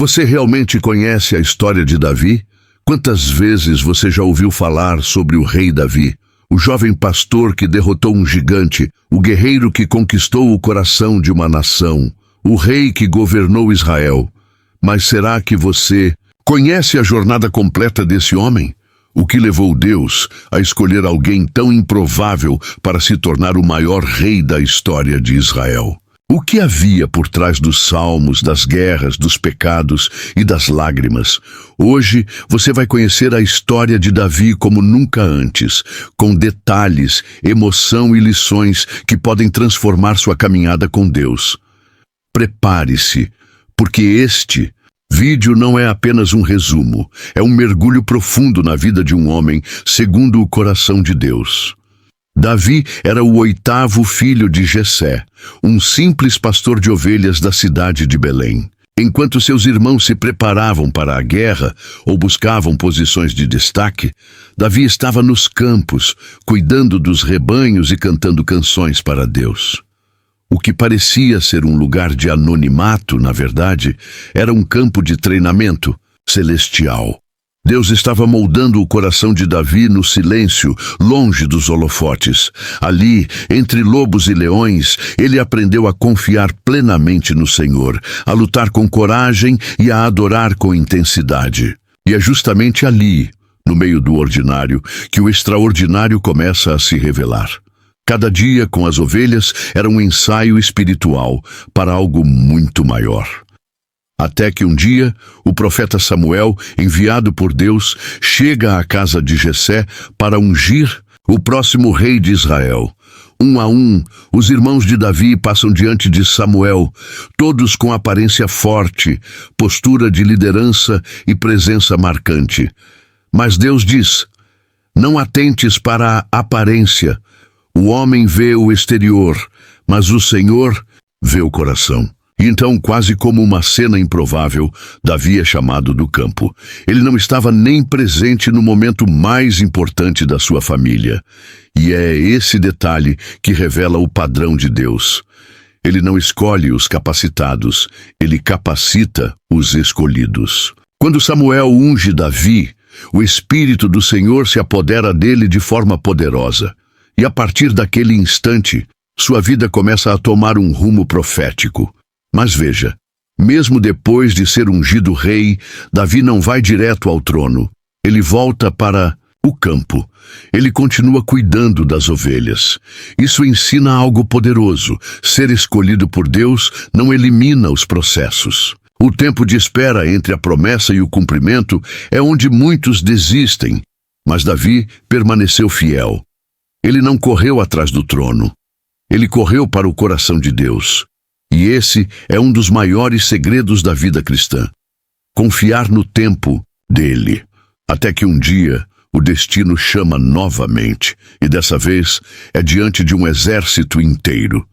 Você realmente conhece a história de Davi? Quantas vezes você já ouviu falar sobre o rei Davi? O jovem pastor que derrotou um gigante, o guerreiro que conquistou o coração de uma nação, o rei que governou Israel. Mas será que você conhece a jornada completa desse homem? O que levou Deus a escolher alguém tão improvável para se tornar o maior rei da história de Israel? O que havia por trás dos salmos, das guerras, dos pecados e das lágrimas? Hoje você vai conhecer a história de Davi como nunca antes, com detalhes, emoção e lições que podem transformar sua caminhada com Deus. Prepare-se, porque este vídeo não é apenas um resumo, é um mergulho profundo na vida de um homem segundo o coração de Deus. Davi era o 8º filho de Jessé, um simples pastor de ovelhas da cidade de Belém. Enquanto seus irmãos se preparavam para a guerra ou buscavam posições de destaque, Davi estava nos campos, cuidando dos rebanhos e cantando canções para Deus. O que parecia ser um lugar de anonimato, na verdade, era um campo de treinamento celestial. Deus estava moldando o coração de Davi no silêncio, longe dos holofotes. Ali, entre lobos e leões, ele aprendeu a confiar plenamente no Senhor, a lutar com coragem e a adorar com intensidade. E é justamente ali, no meio do ordinário, que o extraordinário começa a se revelar. Cada dia com as ovelhas era um ensaio espiritual para algo muito maior. Até que um dia, o profeta Samuel, enviado por Deus, chega à casa de Jessé para ungir o próximo rei de Israel. Um a um, os irmãos de Davi passam diante de Samuel, todos com aparência forte, postura de liderança e presença marcante. Mas Deus diz: não atentes para a aparência. O homem vê o exterior, mas o Senhor vê o coração. Então, quase como uma cena improvável, Davi é chamado do campo. Ele não estava nem presente no momento mais importante da sua família. E é esse detalhe que revela o padrão de Deus. Ele não escolhe os capacitados, ele capacita os escolhidos. Quando Samuel unge Davi, o Espírito do Senhor se apodera dele de forma poderosa. E a partir daquele instante, sua vida começa a tomar um rumo profético. Mas veja, mesmo depois de ser ungido rei, Davi não vai direto ao trono. Ele volta para o campo. Ele continua cuidando das ovelhas. Isso ensina algo poderoso. Ser escolhido por Deus não elimina os processos. O tempo de espera entre a promessa e o cumprimento é onde muitos desistem. Mas Davi permaneceu fiel. Ele não correu atrás do trono. Ele correu para o coração de Deus. E esse é um dos maiores segredos da vida cristã. Confiar no tempo dele. Até que um dia, o destino chama novamente. E dessa vez, é diante de um exército inteiro.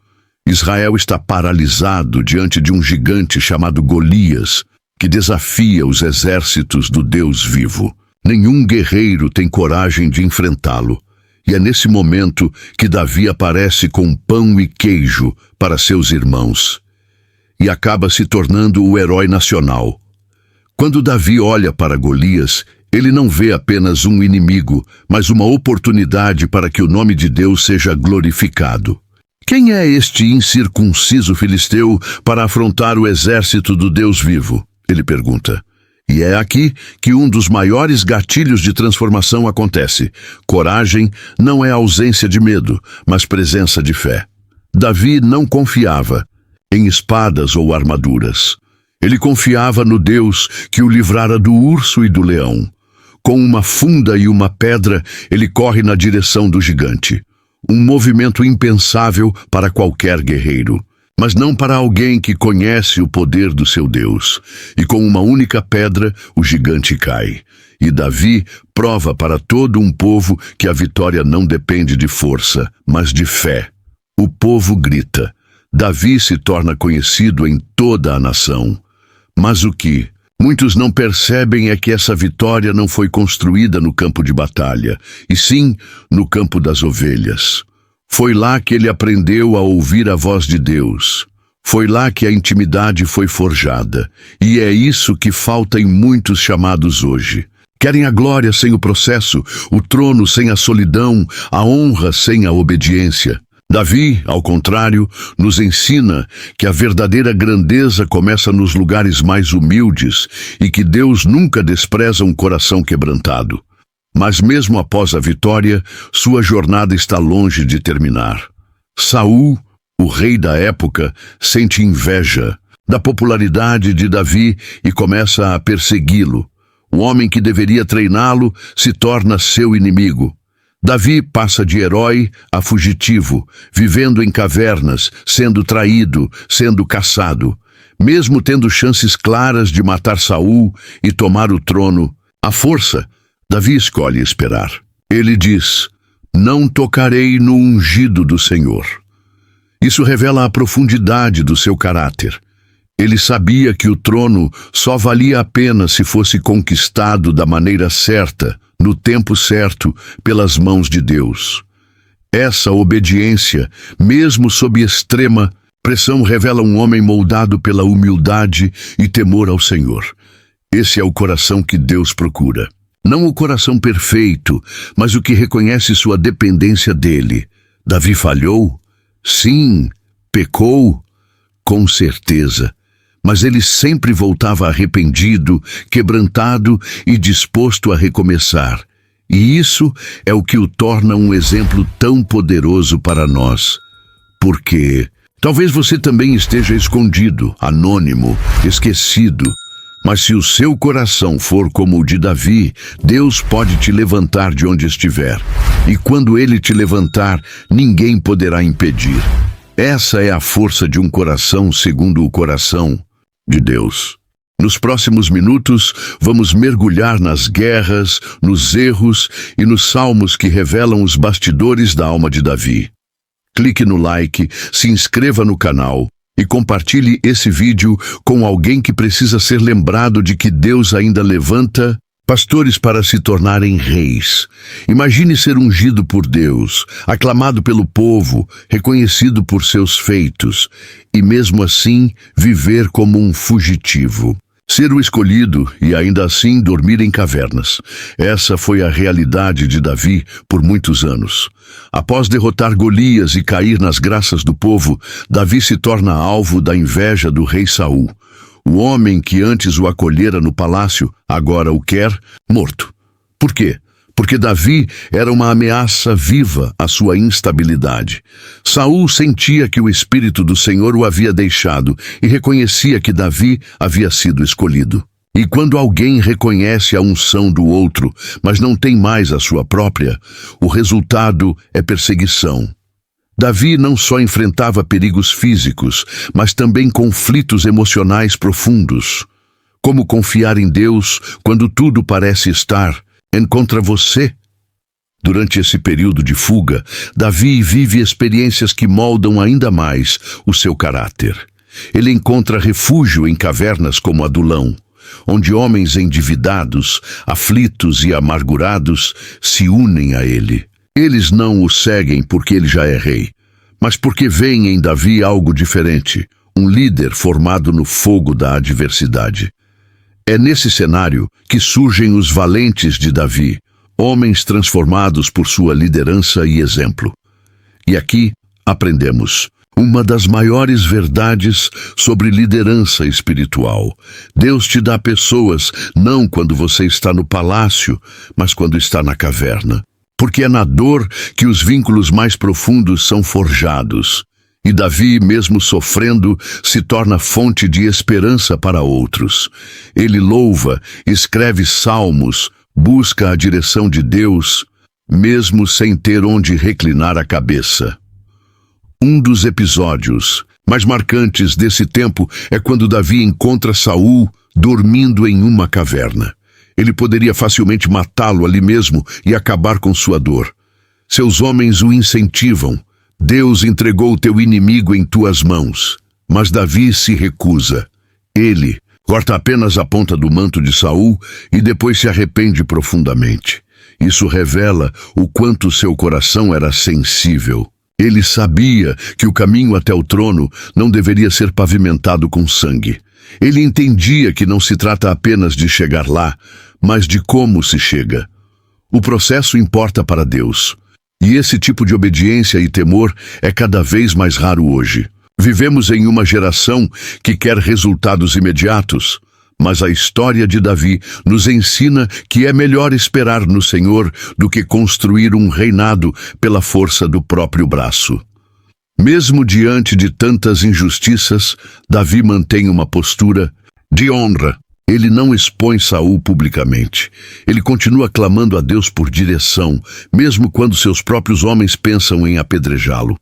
Israel está paralisado diante de um gigante chamado Golias, que desafia os exércitos do Deus vivo. Nenhum guerreiro tem coragem de enfrentá-lo. E é nesse momento que Davi aparece com pão e queijo para seus irmãos. E acaba se tornando o herói nacional. Quando Davi olha para Golias, ele não vê apenas um inimigo, mas uma oportunidade para que o nome de Deus seja glorificado. Quem é este incircunciso filisteu para afrontar o exército do Deus vivo? Ele pergunta. E é aqui que um dos maiores gatilhos de transformação acontece. Coragem não é ausência de medo, mas presença de fé. Davi não confiava em espadas ou armaduras. Ele confiava no Deus que o livrara do urso e do leão. Com uma funda e uma pedra, ele corre na direção do gigante. Um movimento impensável para qualquer guerreiro. Mas não para alguém que conhece o poder do seu Deus. E com uma única pedra, o gigante cai. E Davi prova para todo um povo que a vitória não depende de força, mas de fé. O povo grita. Davi se torna conhecido em toda a nação. Mas o que muitos não percebem é que essa vitória não foi construída no campo de batalha, e sim no campo das ovelhas. Foi lá que ele aprendeu a ouvir a voz de Deus. Foi lá que a intimidade foi forjada, e é isso que falta em muitos chamados hoje. Querem a glória sem o processo, o trono sem a solidão, a honra sem a obediência. Davi, ao contrário, nos ensina que a verdadeira grandeza começa nos lugares mais humildes e que Deus nunca despreza um coração quebrantado. Mas mesmo após a vitória, sua jornada está longe de terminar. Saul, o rei da época, sente inveja da popularidade de Davi e começa a persegui-lo. O homem que deveria treiná-lo se torna seu inimigo. Davi passa de herói a fugitivo, vivendo em cavernas, sendo traído, sendo caçado. Mesmo tendo chances claras de matar Saul e tomar o trono, à força, Davi escolhe esperar. Ele diz: "Não tocarei no ungido do Senhor." Isso revela a profundidade do seu caráter. Ele sabia que o trono só valia a pena se fosse conquistado da maneira certa, no tempo certo, pelas mãos de Deus. Essa obediência, mesmo sob extrema pressão, revela um homem moldado pela humildade e temor ao Senhor. Esse é o coração que Deus procura. Não o coração perfeito, mas o que reconhece sua dependência dele. Davi falhou? Sim. Pecou? Com certeza. Mas ele sempre voltava arrependido, quebrantado e disposto a recomeçar. E isso é o que o torna um exemplo tão poderoso para nós. Porque talvez você também esteja escondido, anônimo, esquecido. Mas se o seu coração for como o de Davi, Deus pode te levantar de onde estiver. E quando Ele te levantar, ninguém poderá impedir. Essa é a força de um coração segundo o coração de Deus. Nos próximos minutos, vamos mergulhar nas guerras, nos erros e nos salmos que revelam os bastidores da alma de Davi. Clique no like, se inscreva no canal e compartilhe esse vídeo com alguém que precisa ser lembrado de que Deus ainda levanta pastores para se tornarem reis. Imagine ser ungido por Deus, aclamado pelo povo, reconhecido por seus feitos, e mesmo assim viver como um fugitivo. Ser o escolhido e ainda assim dormir em cavernas. Essa foi a realidade de Davi por muitos anos. Após derrotar Golias e cair nas graças do povo, Davi se torna alvo da inveja do rei Saul. O homem que antes o acolhera no palácio, agora o quer morto. Por quê? Porque Davi era uma ameaça viva à sua instabilidade. Saul sentia que o Espírito do Senhor o havia deixado e reconhecia que Davi havia sido escolhido. E quando alguém reconhece a unção do outro, mas não tem mais a sua própria, o resultado é perseguição. Davi não só enfrentava perigos físicos, mas também conflitos emocionais profundos. Como confiar em Deus quando tudo parece estar contra você? Durante esse período de fuga, Davi vive experiências que moldam ainda mais o seu caráter. Ele encontra refúgio em cavernas como Adulão, onde homens endividados, aflitos e amargurados se unem a ele. Eles não o seguem porque ele já é rei, mas porque veem em Davi algo diferente, um líder formado no fogo da adversidade. É nesse cenário que surgem os valentes de Davi, homens transformados por sua liderança e exemplo. E aqui aprendemos uma das maiores verdades sobre liderança espiritual. Deus te dá pessoas não quando você está no palácio, mas quando está na caverna. Porque é na dor que os vínculos mais profundos são forjados. E Davi, mesmo sofrendo, se torna fonte de esperança para outros. Ele louva, escreve salmos, busca a direção de Deus, mesmo sem ter onde reclinar a cabeça. Um dos episódios mais marcantes desse tempo é quando Davi encontra Saul dormindo em uma caverna. Ele poderia facilmente matá-lo ali mesmo e acabar com sua dor. Seus homens o incentivam. Deus entregou o teu inimigo em tuas mãos. Mas Davi se recusa. Ele corta apenas a ponta do manto de Saul e depois se arrepende profundamente. Isso revela o quanto seu coração era sensível. Ele sabia que o caminho até o trono não deveria ser pavimentado com sangue. Ele entendia que não se trata apenas de chegar lá, mas de como se chega. O processo importa para Deus. E esse tipo de obediência e temor é cada vez mais raro hoje. Vivemos em uma geração que quer resultados imediatos, mas a história de Davi nos ensina que é melhor esperar no Senhor do que construir um reinado pela força do próprio braço. Mesmo diante de tantas injustiças, Davi mantém uma postura de honra. Ele não expõe Saul publicamente. Ele continua clamando a Deus por direção, mesmo quando seus próprios homens pensam em apedrejá-lo.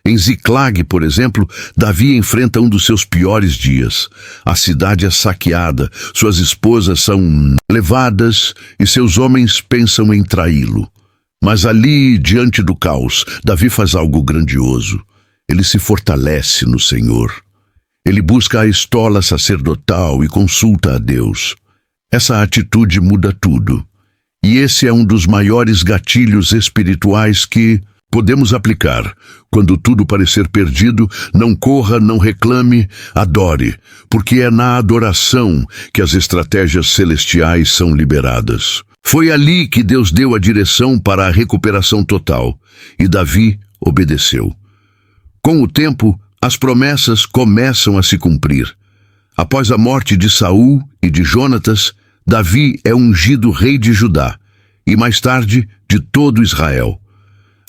Em Ziclag, por exemplo, Davi enfrenta um dos seus piores dias. A cidade é saqueada, suas esposas são levadas e seus homens pensam em traí-lo. Mas ali, diante do caos, Davi faz algo grandioso. Ele se fortalece no Senhor. Ele busca a estola sacerdotal e consulta a Deus. Essa atitude muda tudo. E esse é um dos maiores gatilhos espirituais que podemos aplicar. Quando tudo parecer perdido, não corra, não reclame, adore, porque é na adoração que as estratégias celestiais são liberadas. Foi ali que Deus deu a direção para a recuperação total, e Davi obedeceu. Com o tempo, as promessas começam a se cumprir. Após a morte de Saul e de Jonatas, Davi é ungido rei de Judá, e mais tarde de todo Israel.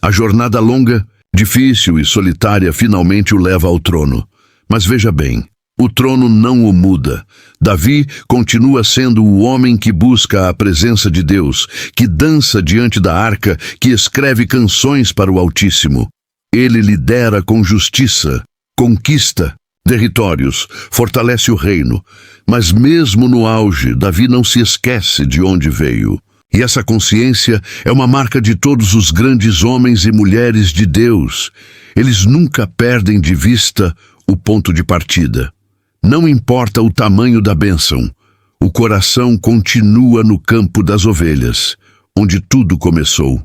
A jornada longa, difícil e solitária finalmente o leva ao trono. Mas veja bem, o trono não o muda. Davi continua sendo o homem que busca a presença de Deus, que dança diante da arca, que escreve canções para o Altíssimo. Ele lidera com justiça, conquista territórios, fortalece o reino. Mas mesmo no auge, Davi não se esquece de onde veio. E essa consciência é uma marca de todos os grandes homens e mulheres de Deus. Eles nunca perdem de vista o ponto de partida. Não importa o tamanho da bênção, o coração continua no campo das ovelhas, onde tudo começou.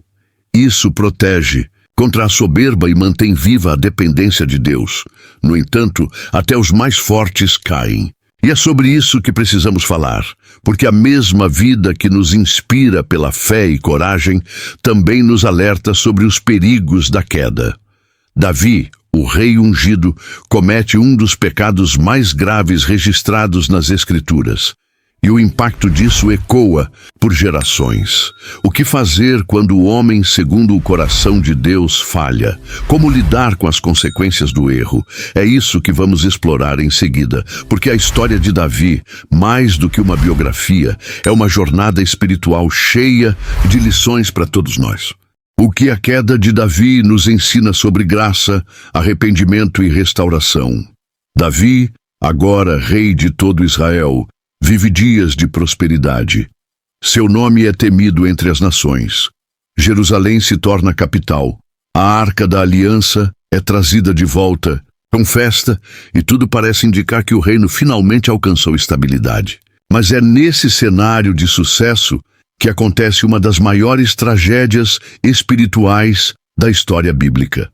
Isso protege contra a soberba e mantém viva a dependência de Deus. No entanto, até os mais fortes caem. E é sobre isso que precisamos falar, porque a mesma vida que nos inspira pela fé e coragem também nos alerta sobre os perigos da queda. Davi, o rei ungido, comete um dos pecados mais graves registrados nas Escrituras. E o impacto disso ecoa por gerações. O que fazer quando o homem, segundo o coração de Deus, falha? Como lidar com as consequências do erro? É isso que vamos explorar em seguida, porque a história de Davi, mais do que uma biografia, é uma jornada espiritual cheia de lições para todos nós. O que a queda de Davi nos ensina sobre graça, arrependimento e restauração. Davi, agora rei de todo Israel, vive dias de prosperidade. Seu nome é temido entre as nações. Jerusalém se torna capital. A Arca da Aliança é trazida de volta, com festa, e tudo parece indicar que o reino finalmente alcançou estabilidade. Mas é nesse cenário de sucesso que acontece uma das maiores tragédias espirituais da história bíblica.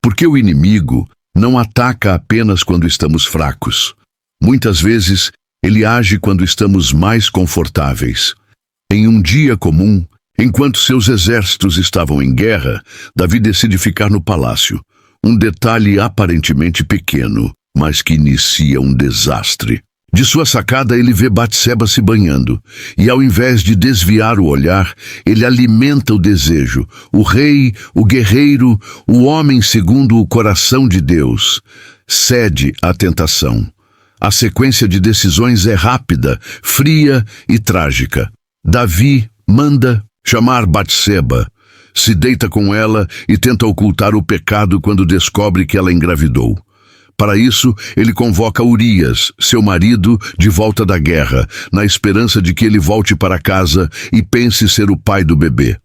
Porque o inimigo não ataca apenas quando estamos fracos. Muitas vezes, ele age quando estamos mais confortáveis. Em um dia comum, enquanto seus exércitos estavam em guerra, Davi decide ficar no palácio. Um detalhe aparentemente pequeno, mas que inicia um desastre. De sua sacada, ele vê Batseba se banhando, e ao invés de desviar o olhar, ele alimenta o desejo. O rei, o guerreiro, o homem segundo o coração de Deus, cede à tentação. A sequência de decisões é rápida, fria e trágica. Davi manda chamar Batseba, se deita com ela e tenta ocultar o pecado quando descobre que ela engravidou. Para isso, ele convoca Urias, seu marido, de volta da guerra, na esperança de que ele volte para casa e pense ser o pai do bebê.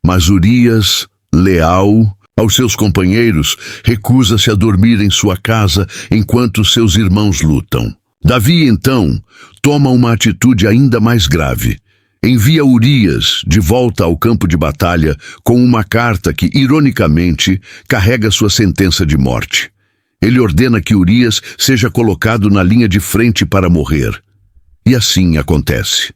Mas Urias, leal aos seus companheiros, recusa-se a dormir em sua casa enquanto seus irmãos lutam. Davi, então, toma uma atitude ainda mais grave. envia Urias de volta ao campo de batalha com uma carta que, ironicamente, carrega sua sentença de morte. Ele ordena que Urias seja colocado na linha de frente para morrer. E assim acontece.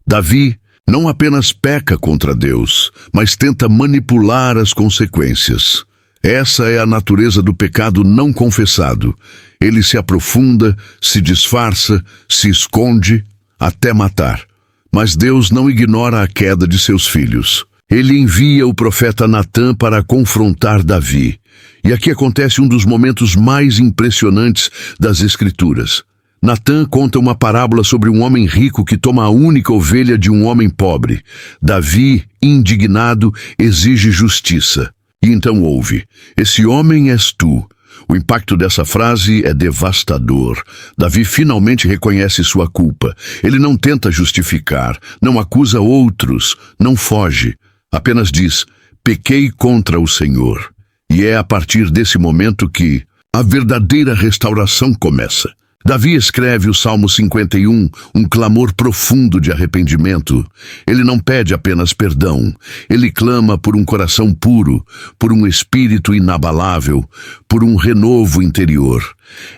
Davi não apenas peca contra Deus, mas tenta manipular as consequências. Essa é a natureza do pecado não confessado. Ele se aprofunda, se disfarça, se esconde, até matar. Mas Deus não ignora a queda de seus filhos. Ele envia o profeta Natã para confrontar Davi. E aqui acontece um dos momentos mais impressionantes das Escrituras. Natã conta uma parábola sobre um homem rico que toma a única ovelha de um homem pobre. Davi, indignado, exige justiça. E então ouve: "Esse homem és tu." O impacto dessa frase é devastador. Davi finalmente reconhece sua culpa. Ele não tenta justificar, não acusa outros, não foge. Apenas diz: "Pequei contra o Senhor." E é a partir desse momento que a verdadeira restauração começa. Davi escreve o Salmo 51, um clamor profundo de arrependimento. Ele não pede apenas perdão, ele clama por um coração puro, por um espírito inabalável, por um renovo interior.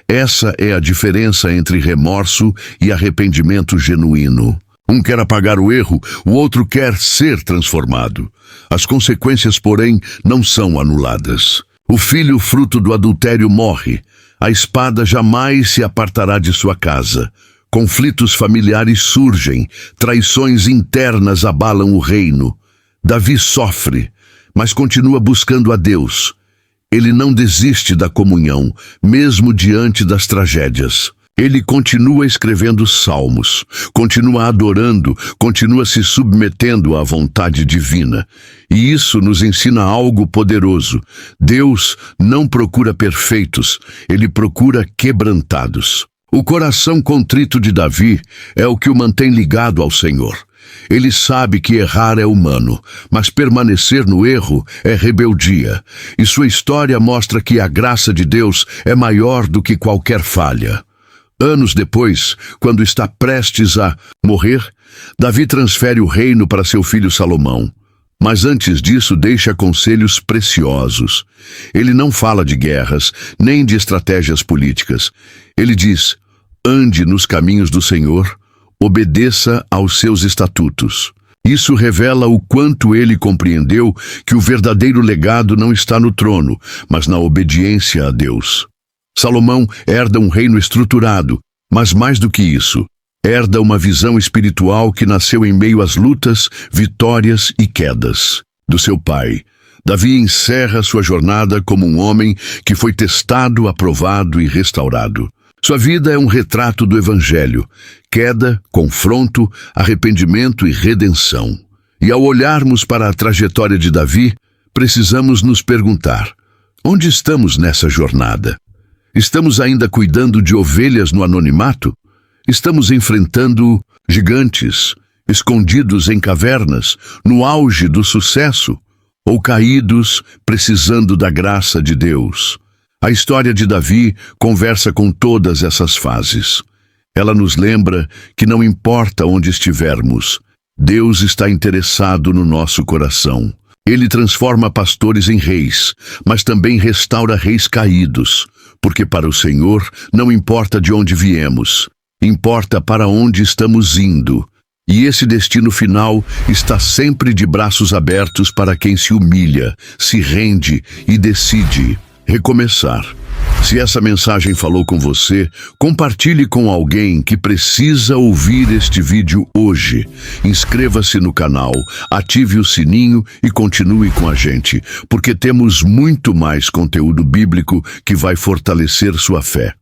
Essa é a diferença entre remorso e arrependimento genuíno. Um quer apagar o erro, o outro quer ser transformado. As consequências, porém, não são anuladas. O filho fruto do adultério morre. A espada jamais se apartará de sua casa. Conflitos familiares surgem, traições internas abalam o reino. Davi sofre, mas continua buscando a Deus. Ele não desiste da comunhão, mesmo diante das tragédias. Ele continua escrevendo salmos, continua adorando, continua se submetendo à vontade divina. E isso nos ensina algo poderoso. Deus não procura perfeitos, ele procura quebrantados. O coração contrito de Davi é o que o mantém ligado ao Senhor. Ele sabe que errar é humano, mas permanecer no erro é rebeldia. E sua história mostra que a graça de Deus é maior do que qualquer falha. Anos depois, quando está prestes a morrer, Davi transfere o reino para seu filho Salomão. Mas antes disso deixa conselhos preciosos. Ele não fala de guerras, nem de estratégias políticas. Ele diz: "Ande nos caminhos do Senhor, obedeça aos seus estatutos." Isso revela o quanto ele compreendeu que o verdadeiro legado não está no trono, mas na obediência a Deus. Salomão herda um reino estruturado, mas mais do que isso, herda uma visão espiritual que nasceu em meio às lutas, vitórias e quedas do seu pai. Davi encerra sua jornada como um homem que foi testado, aprovado e restaurado. Sua vida é um retrato do Evangelho: queda, confronto, arrependimento e redenção. E ao olharmos para a trajetória de Davi, precisamos nos perguntar: onde estamos nessa jornada? Estamos ainda cuidando de ovelhas no anonimato? Estamos enfrentando gigantes, escondidos em cavernas, no auge do sucesso? Ou caídos, precisando da graça de Deus? A história de Davi conversa com todas essas fases. Ela nos lembra que não importa onde estivermos, Deus está interessado no nosso coração. Ele transforma pastores em reis, mas também restaura reis caídos, porque para o Senhor não importa de onde viemos, importa para onde estamos indo. E esse destino final está sempre de braços abertos para quem se humilha, se rende e decide recomeçar. Se essa mensagem falou com você, compartilhe com alguém que precisa ouvir este vídeo hoje. Inscreva-se no canal, ative o sininho e continue com a gente, porque temos muito mais conteúdo bíblico que vai fortalecer sua fé.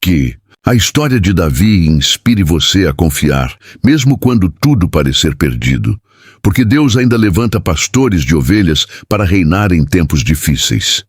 Que a história de Davi inspire você a confiar, mesmo quando tudo parecer perdido, porque Deus ainda levanta pastores de ovelhas para reinar em tempos difíceis.